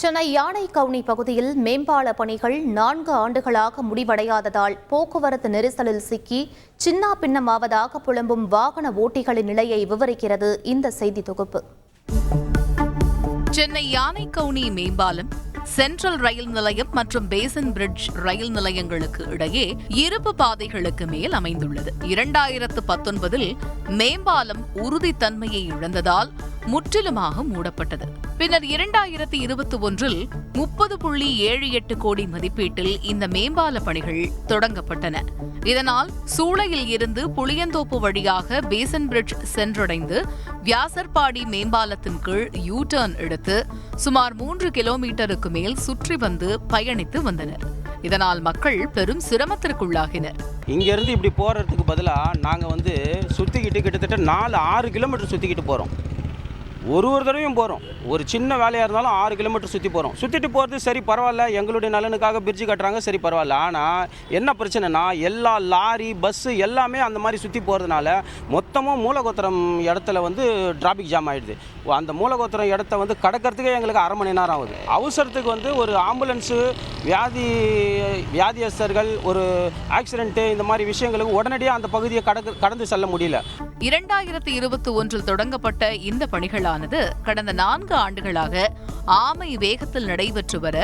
சென்னை யானைக்கவுனி பகுதியில் மேம்பால பணிகள் 4 ஆண்டுகளாக முடிவடையாததால் போக்குவரத்து நெரிசலில் சிக்கி சின்னாபின்னமாவதாக புலம்பும் வாகன ஓட்டிகளின் நிலையை விவரிக்கிறது இந்த செய்தி தொகுப்பு. சென்னை யானைக்கவுனி மேம்பாலம், சென்ட்ரல் ரயில் நிலையம் மற்றும் பேசன் பிரிட்ஜ் ரயில் நிலையங்களுக்கு இடையே இருப்பு பாதைகளுக்கு மேல் அமைந்துள்ளது. 2019இல் மேம்பாலம் உறுதித்தன்மையை இழந்ததால் முற்றிலுமாக மூடப்பட்டது. பின்னர் 2021இல் 30.78 கோடி மதிப்பீட்டில் இந்த மேம்பால பணிகள் தொடங்கப்பட்டன. இதனால் சூளையில் இருந்து புளியந்தோப்பு வழியாக பேசன் பிரிட்ஜ் சென்றடைந்து வியாசர்பாடி மேம்பாலத்தின் கீழ் யூ டர்ன் எடுத்து சுமார் 3 கிலோமீட்டருக்கு மேல் சுற்றி வந்து பயணித்து வந்தனர். இதனால் மக்கள் பெரும் சிரமத்திற்குள்ளாகினர். இங்கிருந்து இப்படி போறதுக்கு பதிலாக நாங்கள் சுற்றிக்கிட்டு கிட்டத்தட்ட 4-6 கிலோமீட்டர் சுற்றிக்கிட்டு போகிறோம். ஒரு தடவையும் போகிறோம். ஒரு சின்ன வேலையாக இருந்தாலும் 6 கிலோமீட்டர் சுற்றி போகிறோம். சுற்றிட்டு போகிறது சரி பரவாயில்ல, எங்களுடைய நலனுக்காக பிரிட்ஜு கட்டுறாங்க, சரி பரவாயில்ல. ஆனால் என்ன பிரச்சனைனா எல்லா லாரி பஸ்ஸு எல்லாமே அந்த மாதிரி சுற்றி போகிறதுனால மொத்தமும் மூலகோத்திரம் இடத்துல டிராஃபிக் ஜாம் ஆகிடுது. அந்த மூலகோத்திரம் இடத்த கடக்கிறதுக்கே எங்களுக்கு அரை மணி நேரம் ஆகுது. அவசரத்துக்கு ஒரு ஆம்புலன்ஸு, வியாதியஸ்தர்கள், ஒரு ஆக்சிடென்ட்டு, இந்த மாதிரி விஷயங்களுக்கு உடனடியாக அந்த பகுதியை கடந்து செல்ல முடியல. 2021இல் தொடங்கப்பட்ட இந்த பணிகளானது கடந்த 4 ஆண்டுகளாக ஆமை வேகத்தில் நடைபெற்று வர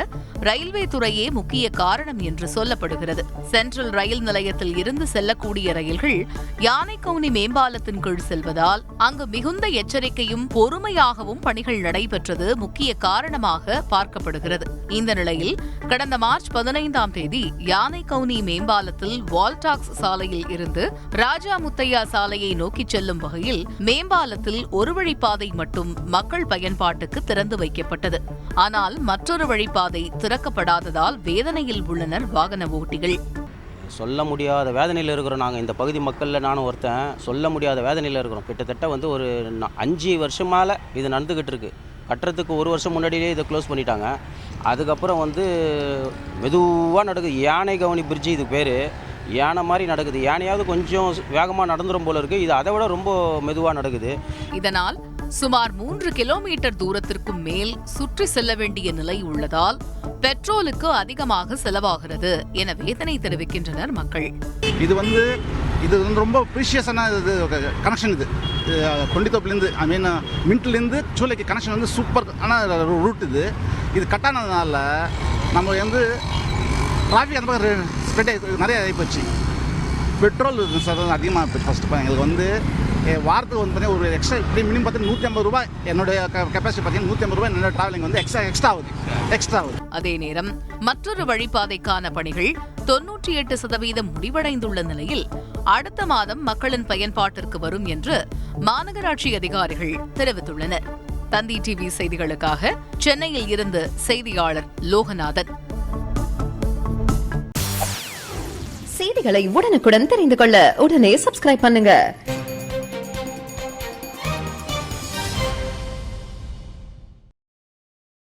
ரயில்வே துறையே முக்கிய காரணம் என்று சொல்லப்படுகிறது. சென்ட்ரல் ரயில் நிலையத்தில் இருந்து செல்லக்கூடிய ரயில்கள் யானைக்கவுனி மேம்பாலத்தின் கீழ் செல்வதால் அங்கு மிகுந்த எச்சரிக்கையும் பொறுமையாகவும் பணிகள் நடைபெற்றது முக்கிய காரணமாக பார்க்கப்படுகிறது. இந்த நிலையில் கடந்த மார்ச் 15ஆம் தேதி யானைக்கவுனி மேம்பாலத்தில் வால்டாக்ஸ் சாலையில் இருந்து ராஜா முத்தையா சாலையை நோக்கி செல்லும் வகையில் மேம்பாலத்தில் ஒரு வழிப்பாதை மட்டும் மக்கள் பயன்பாட்டுக்கு திறந்து வைக்கப்பட்டது. ஆனால் மற்றொரு வழிப்பாதை திறக்கப்படாததால் வேதனையில் உள்ளனர் வாகன ஓட்டிகள். சொல்ல முடியாத வேதனையில் இருக்கிறோம். நாங்கள் இந்த பகுதி மக்களில் நானும் ஒருத்தன். சொல்ல முடியாத வேதனையில் இருக்கிறோம். கிட்டத்தட்ட ஒரு 5 வருஷம் மேலே இது நடந்துக்கிட்டு இருக்கு. கட்டுறதுக்கு 1 வருஷம் முன்னாடியே இதை க்ளோஸ் பண்ணிட்டாங்க. அதுக்கப்புறம் மெதுவாக நடக்குது. யானைக்கவுனி பிரிட்ஜு இது பேர். யானை மாதிரி நடக்குது. யானையாவது கொஞ்சம் வேகமாக நடந்துரும் போல இருக்குது. இது அதை விட ரொம்ப மெதுவாக நடக்குது. இதனால் சுமார் 3 கிலோமீட்டர் தூரத்திற்கும் மேல் சுற்றி செல்ல வேண்டிய நிலை உள்ளதால் பெட்ரோலுக்கு அதிகமாக செலவாகிறது என வேதனை தெரிவிக்கின்றனர் மக்கள். இது ரொம்ப ப்ரீஷியஸான கனெக்ஷன். இது கொண்டித்தோப்புலேருந்து மின்ட்லேருந்து சூளைக்கு கனெக்ஷன் சூப்பர் ஆனால் ரூட். இது கட்டானதுனால நம்ம டிராஃபிக் அந்த பக்கம் ஸ்ப்ரெட் நிறைய ஆகிப்போச்சு. பெட்ரோல் அதிகமாக போச்சு. ஃபஸ்ட்டு எங்களுக்கு வாரத்துக்கு பார்த்தீங்கன்னா ஒரு எக்ஸ்ட்ரா இப்படி மினிமம் பார்த்தீங்கன்னா 150 ரூபாய். என்னுடைய கெப்பாசிட்டி பார்த்தீங்கன்னா 150 ரூபாய் என்னோட டிராவலிங் எக்ஸ்ட்ரா ஆகுது. அதே நேரம் மற்றொரு வழிப்பாதைக்கான பணிகள் 98% முடிவடைந்துள்ள நிலையில் அடுத்த மாதம் மக்களின் பயன்பாட்டிற்கு வரும் என்று மாநகராட்சி அதிகாரிகள் தெரிவித்துள்ளனர். தந்தி டிவி செய்திகளுக்காக சென்னையில் இருந்து செய்தியாளர் லோகநாதன். செய்திகளை உடனுக்குடன் தெரிந்து கொள்ள உடனே சப்ஸ்கிரைப் பண்ணுங்க.